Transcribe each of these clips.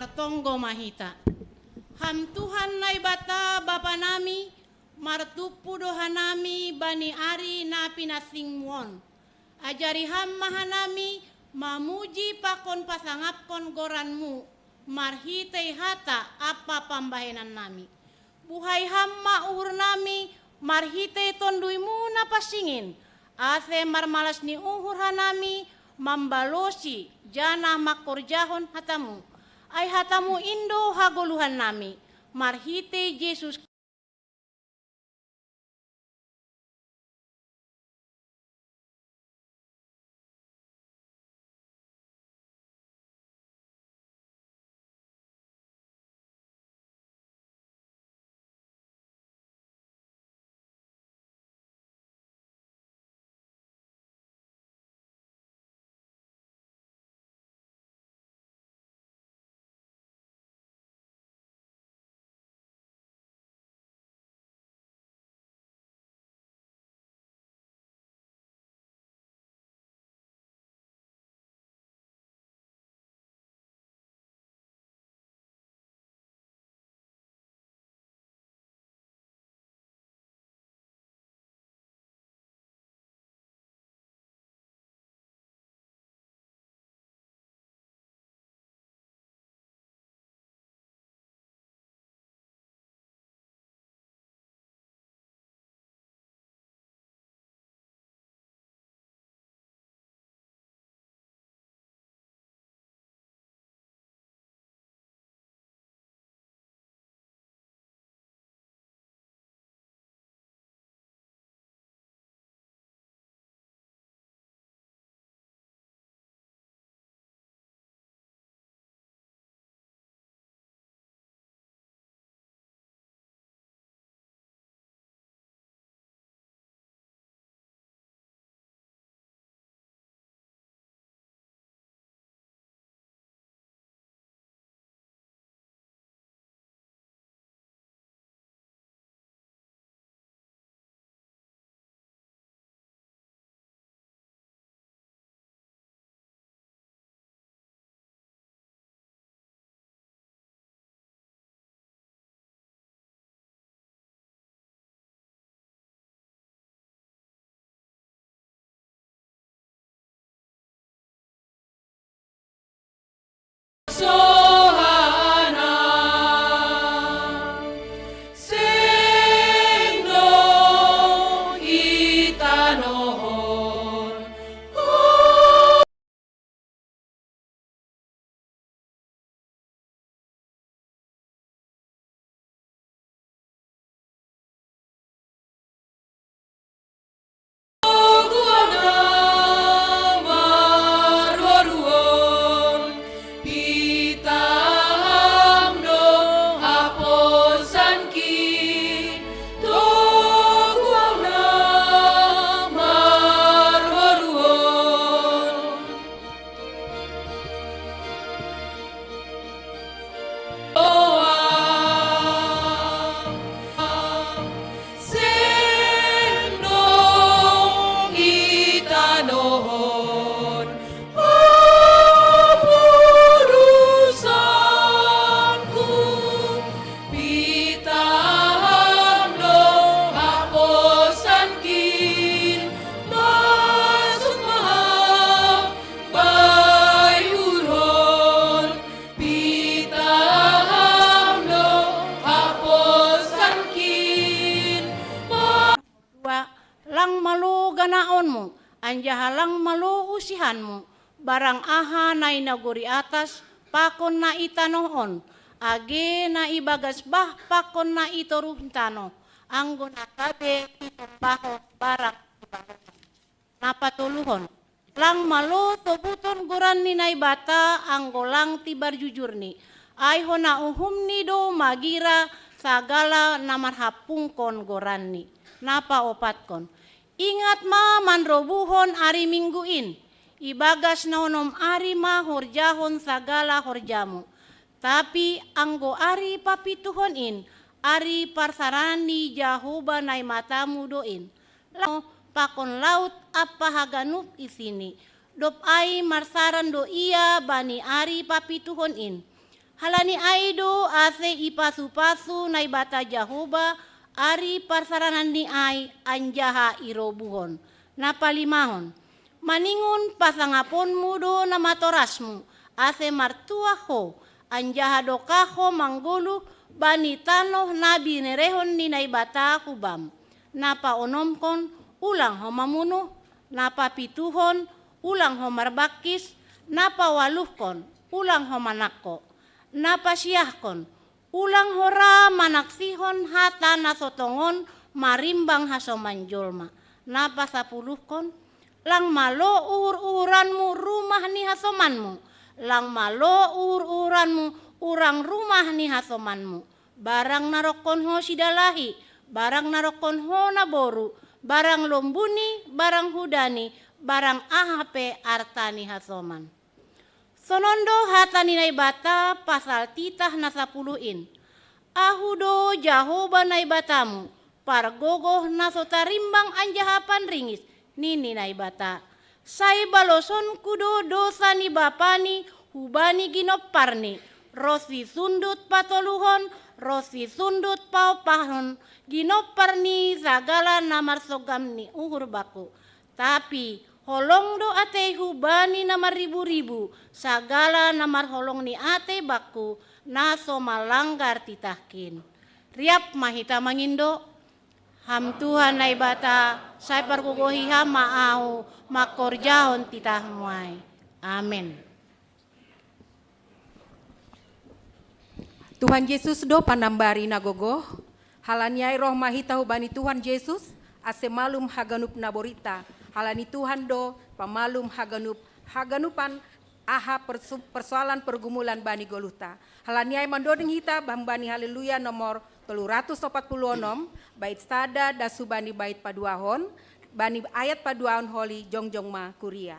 martonggo mahita. Ham Tuhan nai bata bapa nami, martupu doha nami bani ari na pinasing muon. Ajari ham mahanami, mamuji pakon pasangapkon goranmu, marhitei hata apa pambahenan nami. Buhay ham mauhur nami, marhitei tonduimu na pasingin, ase marmalas ni uhur hanami, mambalosi jana makorjahon hatamu. Ay hatamu indo hagoluhan nami, marhite Yesus. Lang malu ganaonmu, anjahalang malu usihanmu, barang aha na inaguri atas, pakon na itanoon, age na ibagas bah, pakon na itoruhin tano, anggo na tabe, itumbaho, barang ibagas. Napatuluhon, lang malu tobuton guran ni naibata, anggo lang tibar jujur ni, ayho na uhum ni do magira, sagala namarhapungkon goran ni, napa opatkon. Ingat ma manrobuhon ari mingguin, ibagas na onom ari ma horjahon sagala horjamu. Tapi anggo ari papituhonin, ari parsarani Jahoba nai matamu doin. Lang pakon laut apa haganuk isini, dop ai marsaran do ia bani ari papituhonin. Halani aido ase ipasu-pasu nai bata Jahoba ari parsaranan ni ai anjaha irobuhon. Napalimahon. Maningun pasangapon mudo na matorasmu ase martua ho anjaha dokaho manggulu bani tanoh nabi nerehon ni nai bata hubam. Napa onomkon ulang ho mamunuh, napa pituhon ulang ho marbakis, napa waluhkon ulang ho manakko, napa siahkon ulang hora manaksihon hata nasotongon marimbang hasoman jolma, napa sapuluhkon lang malo uhur-uhuranmu rumah ni hasomanmu, lang malo uhur-uhuranmu urang rumah ni hasomanmu, barang narokon ho sidalahi, barang narokon ho naboru, barang lombuni, barang hudani, barang ahape artani hasoman. Sonondo hatani nai bata pasal titah na 10. Ahudo Jahoba nai batamu, pargogoh na sotarimbang anjahapan ringis, nini nai bata. Sai baloson kudo dosa ni bapani, hubani ginopparni, rosi sundut patoluhon, rosi sundut paupahon, ginopparni sagala namar sogam ni uhur baku. Tapi holong do ate hubani namar ribu-ribu, sagala namar holong ni ate baku, naso malanggar titahkin. Riap mahita mangindo, ham Tuhan nai bata, sai pargogohi ham maau, makorjahon titahmuai. Amin. Tuhan Yesus do panambari nagogo, halaniai roh mahita hubani Tuhan Yesus, ase malum haganup naborita, halani Tuhan do pamalum haganupan aha persoalan pergumulan bani goluta. Halaniai mandoding hita bambani haleluya nomor 346, bait sada dasu bani bait paduahon, bani ayat paduahon holi jongjong ma kuria.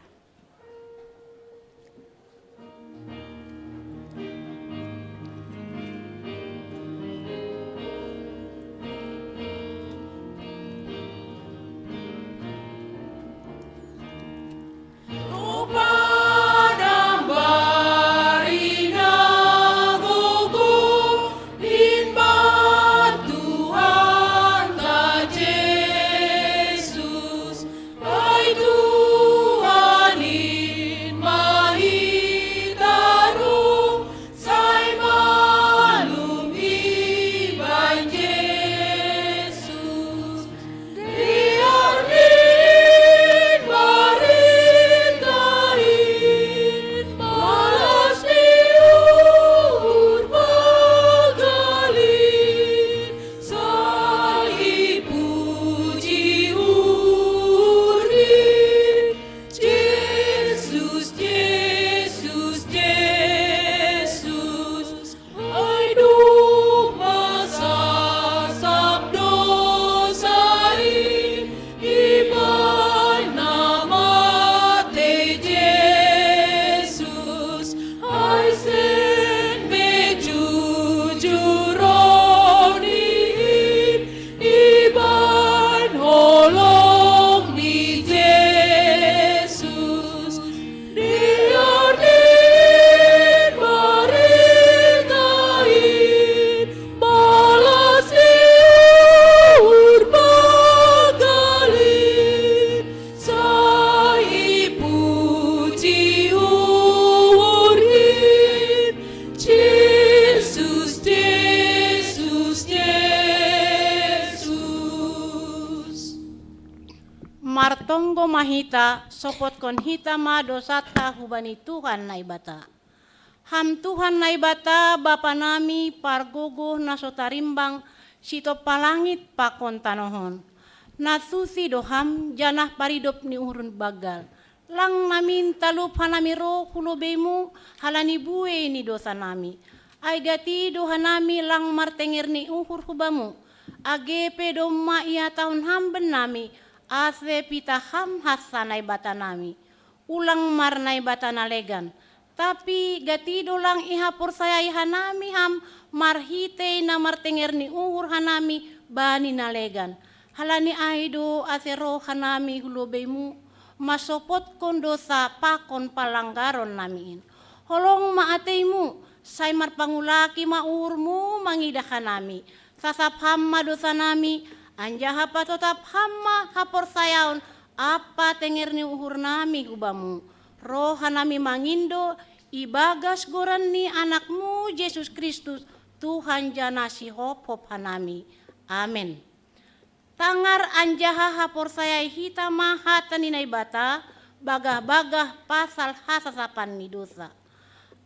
Martonggo mahita sopot kon hita ma dosata hubani Tuhan nai bata. Ham Tuhan nai bata bapa nami pargogo na sotarimbang sito palangit pakon tanohon. Nasusi doham janah paridop ni urun bagal. Lang namin talup hanami ro hulobemu halani bue ni dosa nami. Ay gati dohanami lang martenger ni uhur hubamu. Agepe doma ia tahun hamben nami. Ase pita ham hasanai bata nami. Ulang marnai bata nalegan. Tapi gatido lang ihapur saya hanami ham marhite na martenger ni uhur hanami bani nalegan. Halani aido asero hanami hulobemu masopot kon dosa pakon palanggaron namiin. Holong maateimu say marpangulaki maurmu mangidakan nami. Sasap hamma dosa nami, anjaha patotap hamma hapor sayaon, apa tengerni uhur nami kubamu. Roha nami mangindo, ibagas goran ni anakmu Yesus Kristus, Tuhan jana si hop hanami. Amin. Tangar anjaha hapor sayai hita mahata ninay bata, bagah-bagah pasal hasasapan ni dosa.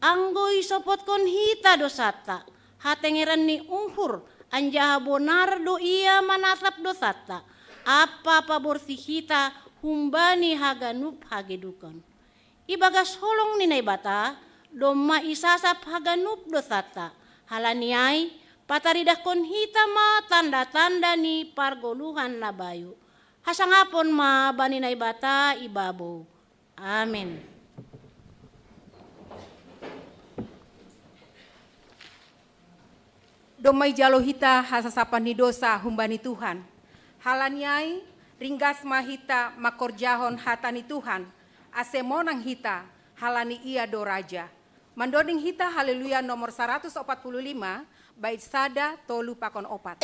Anggoy sopot kon hita dosata, hatengeran ni uhur, anjaha bonar do ia manasap dosata, apa paborsi hita humbani haganup hagedukan. Ibagas holong ninay bata, doma isasap haganup dosata, halaniai pataridah kon hita ma tanda-tanda ni pargoluhan na bayu. Hasangapon ma baninay bata ibabo. Amen. Domay jalo hita hasasapan ni dosa humbani Tuhan. Halanyai ringgas mahita makorjahon hatani Tuhan. Asemonang hita halani ia do raja. Mandoding hita haleluya nomor 145 bait sada tolu pakon opat.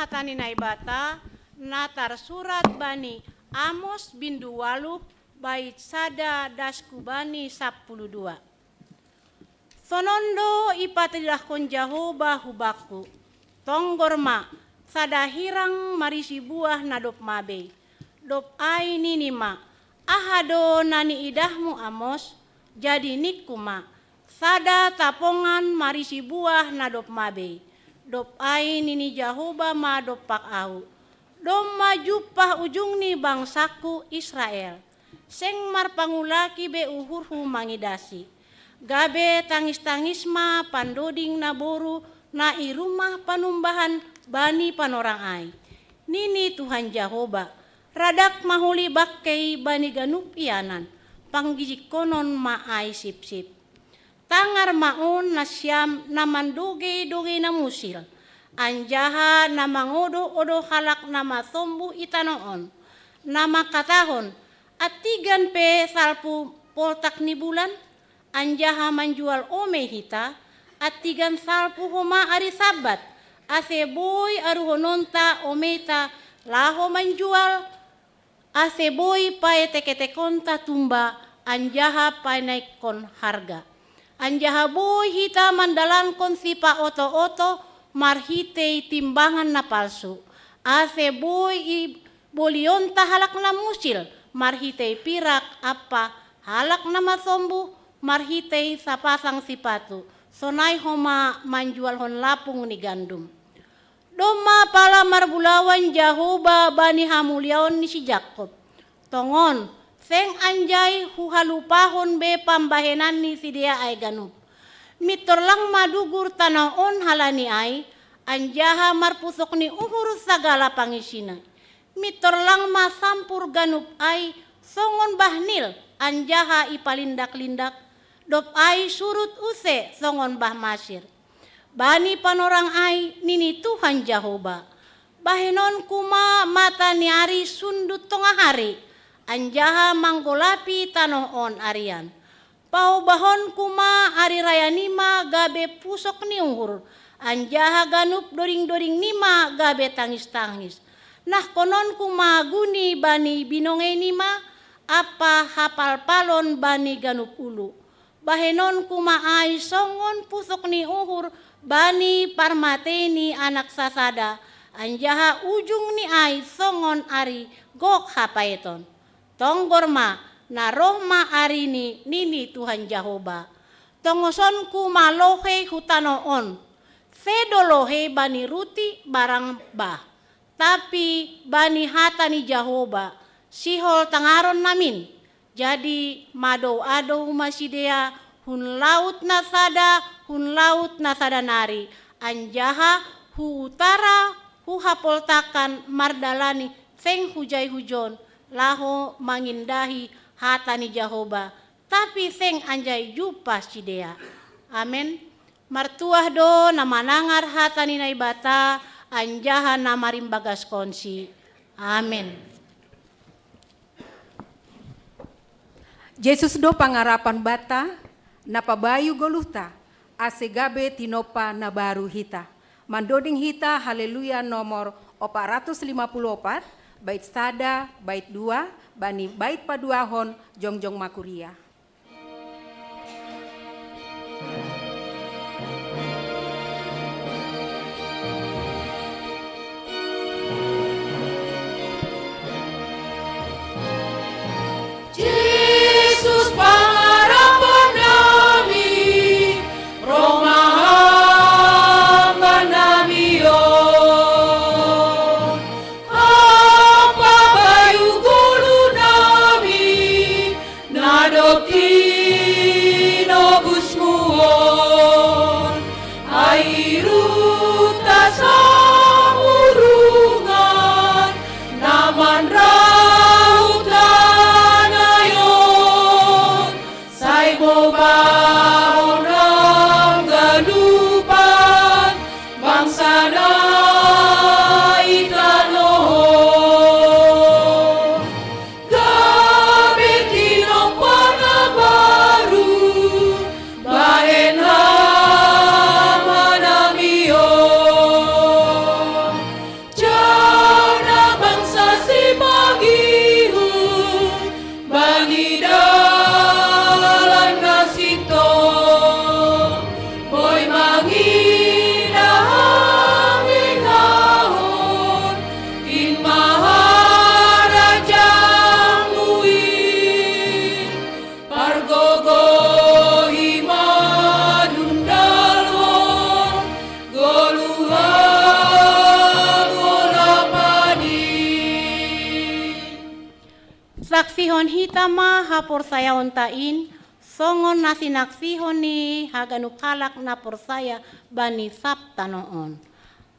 hataninay bata, natar surat bani Amos bindu walup bait sada dasku bani 12. Sonondo ipatilah kon Jahobah hubakku, tonggorma sada hirang marisi buah nadop mabe, dop ai ninima, ahado nani idahmu Amos, jadi nikuma, sada tapongan marisi buah nadop mabe, dop ai nini Jahobah ma dopak au, dom majupah ujung ni bangsaku Israel, seng marpangulaki be uhurhu mangidasi, gabe tangis-tangis ma pandoding naboru na irumah panumbahan bani panorang ai. Nini Tuhan Jahobah, radak mahuli bakkei bani ganup ianan, panggijik konon maai sip-sip. Tangar maun nasyam namandoge-doge na musil, anjaha namangodo-odo halak nama sombu itanoon, nama katahon, atigan pe salpu poltak ni bulan, anjaha manjual ome hita, atigan salpu homa ari sabat, ase boy aruhononta ometa laho manjual, ase boy pae teke-tekonta tumba, anjaha pae naikon harga. Anjaha boy hita mandalankon sipa oto-oto marhitei timbangan na palsu. Ase boy i bolionta halak na musil marhitei pirak apa halak na masombu marhitei sapasang sipatu. Sonai homa manjual hon lapung ni gandum. Doma pala marbulawan Jahoba bani hamuliaon ni si Jacob. Tongon, seng anjay huhalupahon be pambahenan ni si dia ay ganup. Mitor lang madugur tanaon halani ay, anjaha marpusok ni uhur sagala pangisina. Mitor lang masampur ganup ay, songon bahnil, anjaha ipalindak-lindak, dop ay surut use songon bah masir. Bani panorang ay nini Tuhan Jahoba. Bahenon kuma mata ni ari sundut tengah hari. Anjaha manggolapi tanoon arian. Pau bahon kuma ari raya nima gabe pusok ni unghur. Anjaha ganup doring-doring nima gabe tangis-tangis. Nah konon kuma guni bani binonge nima apa hapal palon bani ganup ulu. Bahenon kuma ay songon pusok ni uhur bani parmateni anak sasada, anjaha ujung ni ay songon ari gok hapaeton. Tonggorma na rohma ari ni nini Tuhan Jahoba. Tongoson ku malohe hutanoon, fedolohe bani ruti barang bah. Tapi bani hata ni Jahoba, sihol tangaron namin. Jadi mado-ado masidea hun laut nasada nari anjaha hu utara hu hapoltakan mardalani seng hujai hujon laho mangindahi hatani Jahoba tapi seng anjay jupa sidea. Amen. Martuah do namanangar hatani naibata anjaha namarimbagas konsi. Amen. Yesus do pangarapan bata napabayu goluhta ase gabe tinopa na baru hita. Mandoding hita haleluya nomor 454 bait sada bait 2 bani bait paduahon jongjong makuria. Saksihon hitama hapor saya ontain, songon nasinaksihon ni haganukalak na porsaya bani sabta noon.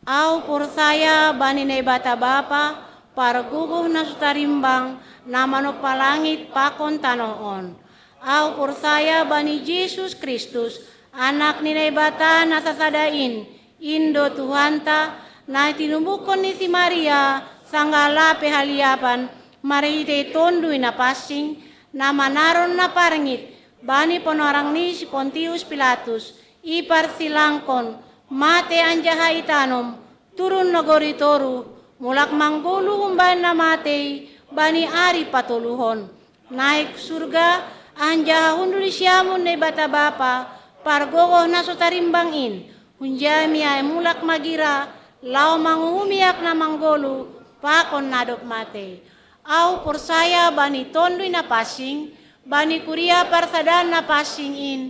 Au porsaya bani nebata bapa, parguguh na sutarimbang, namano palangit pakon tanoon. Au porsaya bani Jesus Kristus, anak ni nebata nasasadain, Indo Tuhanta, na tinubukon ni si Maria, sanggala pehaliapan, marite tondo na passing na manaron na parangit bani ponorang ni si Pontius Pilatus ipar silangkon mate anjaha itanom turun nagoritoru mulak manggulu humban na mate bani ari patuluhon naik surga anjaha hunduli siamun ne bata bapa pargogoh na sutarimbangin, hunjami ay mulak magira, lao manguhumiyak na manggolu, pakon nadop mate. Au persaya bani tondui na passing, bani kuria parsadan na passing in,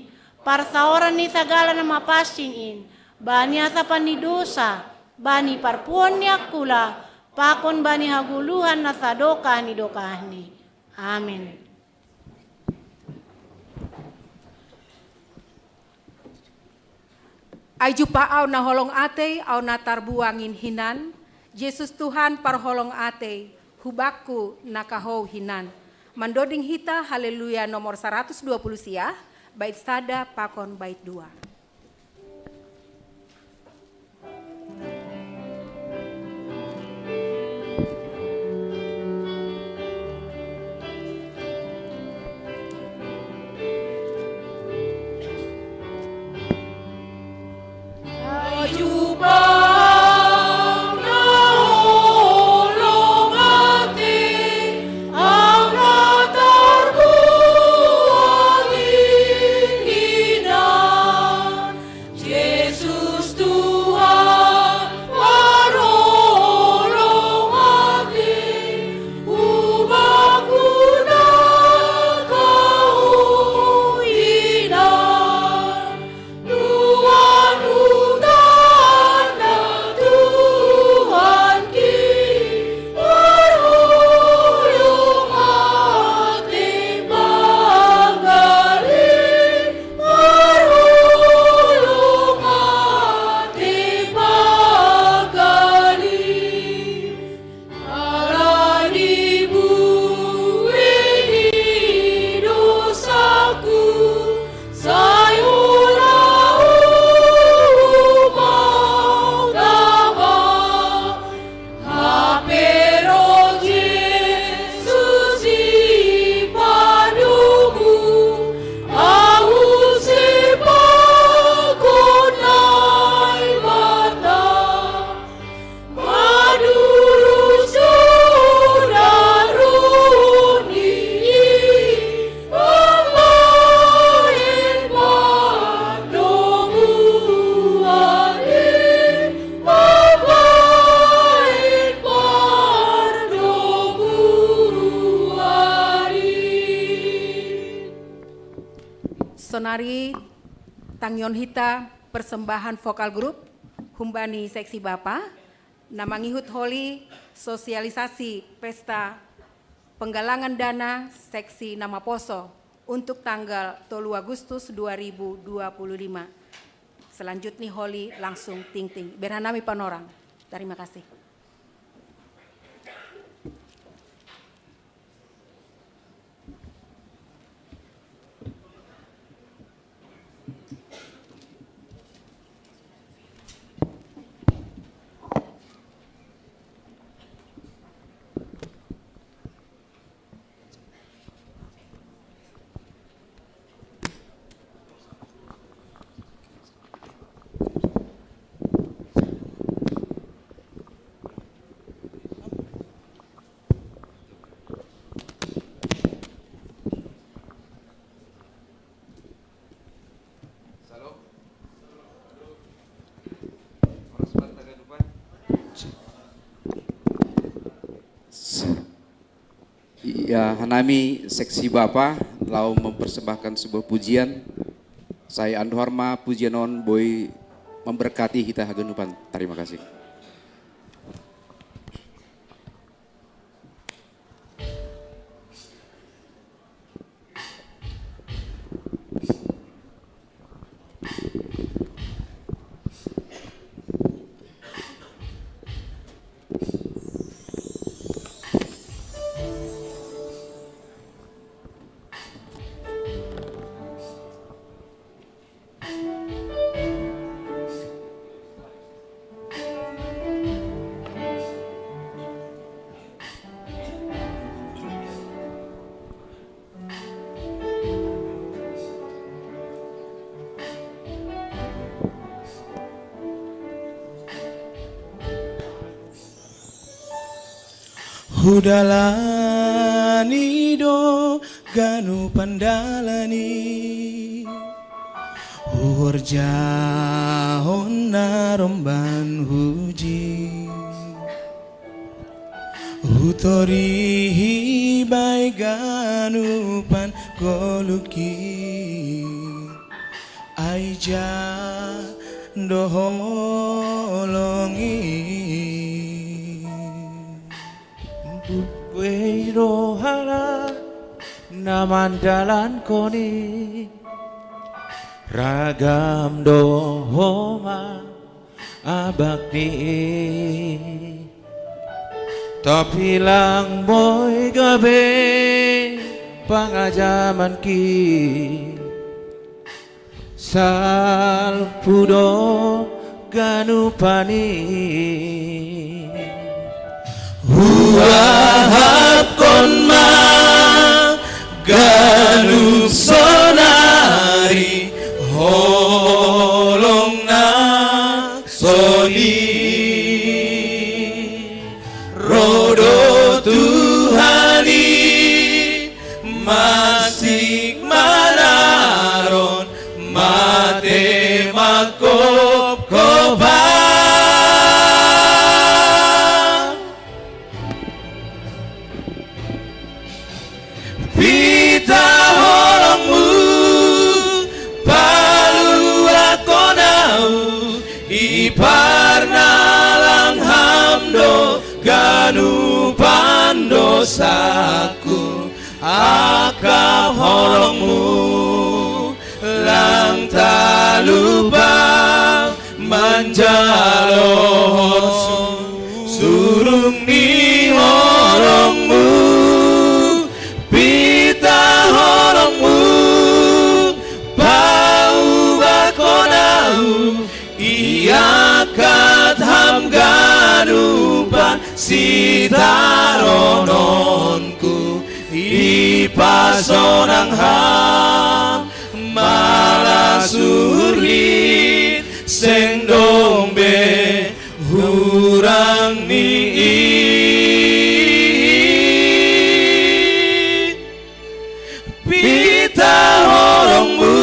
parsaoran ni sagala na mapassing in, bani asapan ni dosa, bani parpuon ni akula, pakon bani haguluhan na sadokah ni dokahni. Amin. Ai jupa au na holong ate, au na tarbuangin hinan, Yesus Tuhan parholong ate, hubaku nakahou hinan. Mandoding hita haleluya nomor 120 sia, bait sada pakon bait 2. Sonari Tangyon Hita persembahan vokal grup Humbani Seksi Bapa namangihut holi sosialisasi pesta penggalangan dana seksi Nama Poso untuk tanggal 3 Agustus 2025. Selanjutnya holi langsung ting-ting. Berhanami panorang. Terima kasih. Ya, Hanami Seksi Bapa lau mempersembahkan sebuah pujian. Saya Ando Harma pujianon boy memberkati kita hagenupan. Terima kasih. Hudalani do ganu pandalani Horjahon naromban huji Hutori bai ganupan koluki Aija doholongi Wero hara namandalan koni Ragam dohoma abakni Tapi lang boy gabe pangajaman ki Salpudo ganupani Huahap konma ganup sonari Holong na soni Rodo Tuhani Masik manaron Mate makop kopa Pita holongmu Palu akonau Iparna lang hamdo Ganupan dosaku Akap holongmu Lang talubang Manjalon Surung ni holongmu Pita holongmu Pau bakonau Iakat ham ganupan Sitarononku Ipasonang ham Malasurit Sengdombe Hurang ni Pita holongmu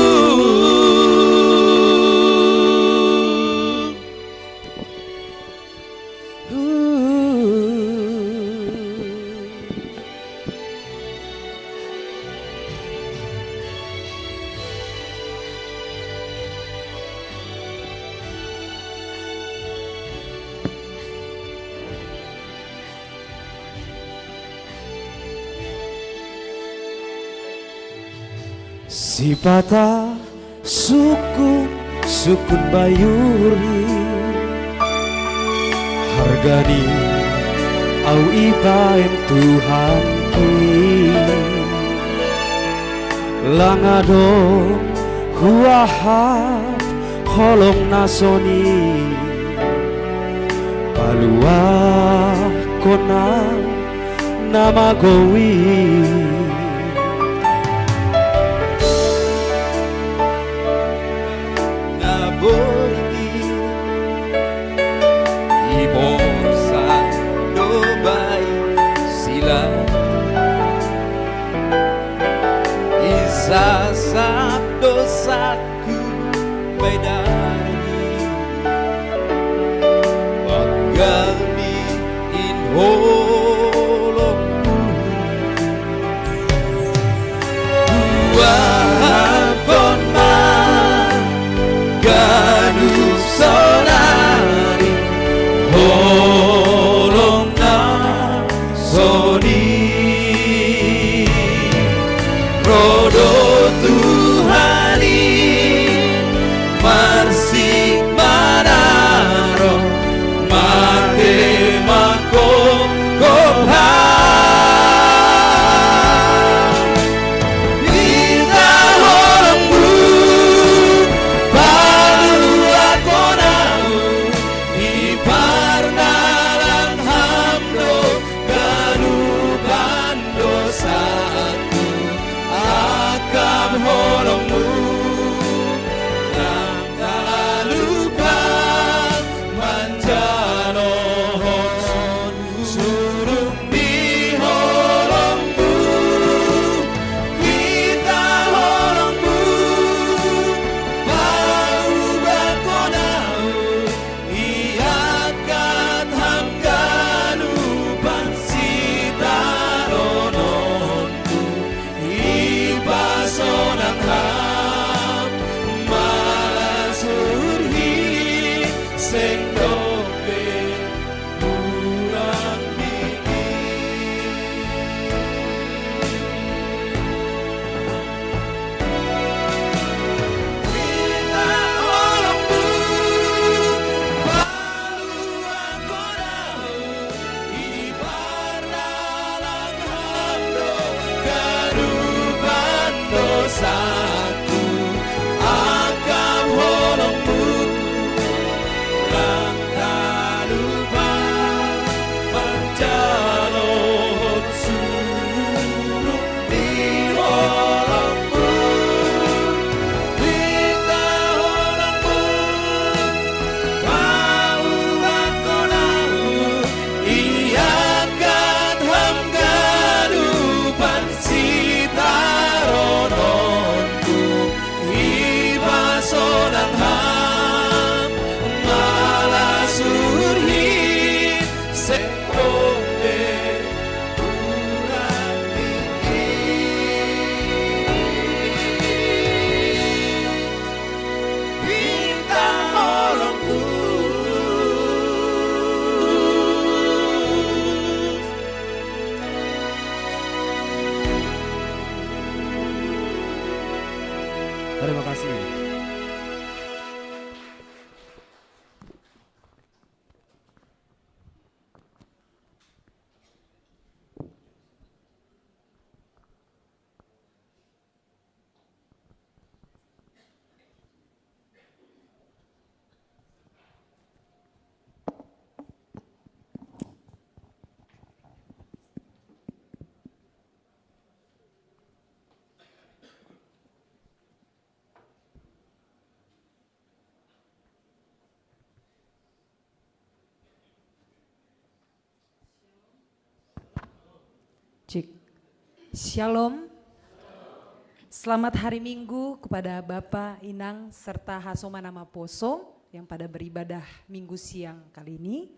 Sipata sukun bayuri Hargani au ibaim Tuhan ki Langado huahap holong nasoni Palua kona nama gowi Sasap dosaku bedari Pagani inholongmu Wahapon ma ganup sonari Holong na soni Rodo Tuhani Marsik manaro Mate makom Cik. Shalom. Selamat hari Minggu kepada Bapak, Inang, serta Hasoma Nama Poso yang pada beribadah Minggu siang kali ini.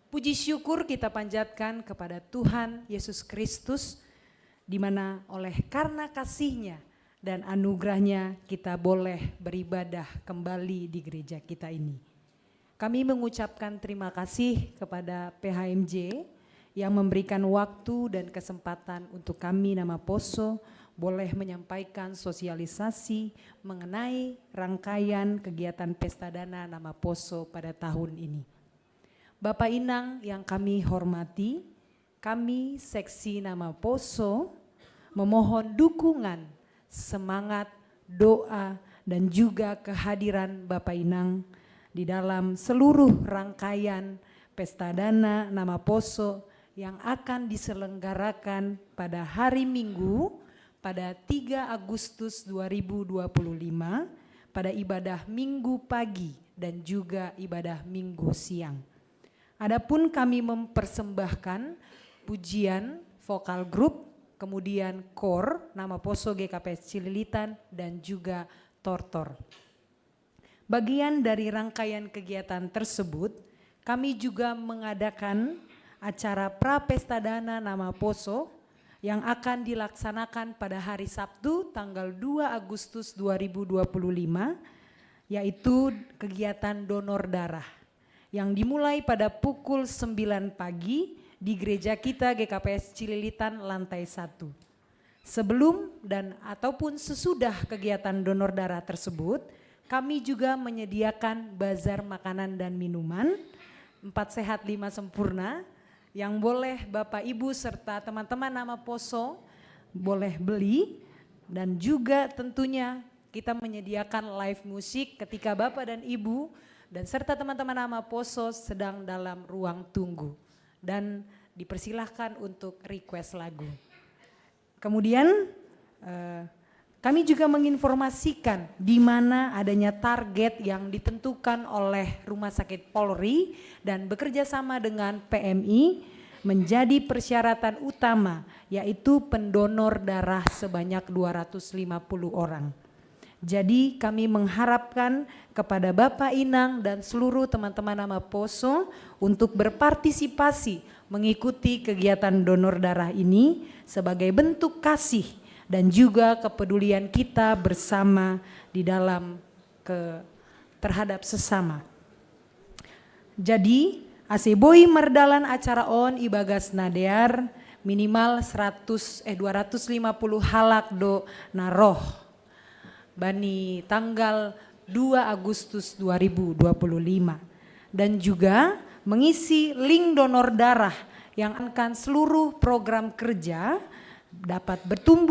Puji syukur kita panjatkan kepada Tuhan Yesus Kristus, di mana oleh karena kasih-Nya dan anugerah-Nya kita boleh beribadah kembali di gereja kita ini. Kami mengucapkan terima kasih kepada PHMJ yang memberikan waktu dan kesempatan untuk kami Nama Poso boleh menyampaikan sosialisasi mengenai rangkaian kegiatan Pesta Dana Nama Poso pada tahun ini. Bapak Inang yang kami hormati, kami Seksi Nama Poso memohon dukungan, semangat, doa, dan juga kehadiran Bapak Inang di dalam seluruh rangkaian Pesta Dana Nama Poso yang akan diselenggarakan pada hari Minggu pada 3 Agustus 2025 pada ibadah Minggu pagi dan juga ibadah Minggu siang. Adapun kami mempersembahkan pujian vokal grup, kemudian kor Nama Poso GKPS Cililitan dan juga tortor. Bagian dari rangkaian kegiatan tersebut, kami juga mengadakan acara Pra-Pesta Dana Nama Poso yang akan dilaksanakan pada hari Sabtu tanggal 2 Agustus 2025, yaitu kegiatan donor darah yang dimulai pada pukul 9 pagi di gereja kita GKPS Cililitan lantai 1. Sebelum dan ataupun sesudah kegiatan donor darah tersebut, kami juga menyediakan bazar makanan dan minuman 4 sehat 5 sempurna yang boleh Bapak Ibu serta teman-teman Nama Poso boleh beli, dan juga tentunya kita menyediakan live musik ketika Bapak dan Ibu dan serta teman-teman Nama Poso sedang dalam ruang tunggu, dan dipersilahkan untuk request lagu. Kemudian kami juga menginformasikan di mana adanya target yang ditentukan oleh Rumah Sakit Polri dan bekerja sama dengan PMI menjadi persyaratan utama, yaitu pendonor darah sebanyak 250 orang. Jadi kami mengharapkan kepada Bapak Inang dan seluruh teman-teman Nama Poso untuk berpartisipasi mengikuti kegiatan donor darah ini sebagai bentuk kasih dan juga kepedulian kita bersama di dalam terhadap sesama. Jadi aseboi merdalan acara on ibagas nadear minimal 250 halak do naroh bani tanggal 2 Agustus 2025, dan juga mengisi link donor darah yang akan seluruh program kerja dapat bertumbuh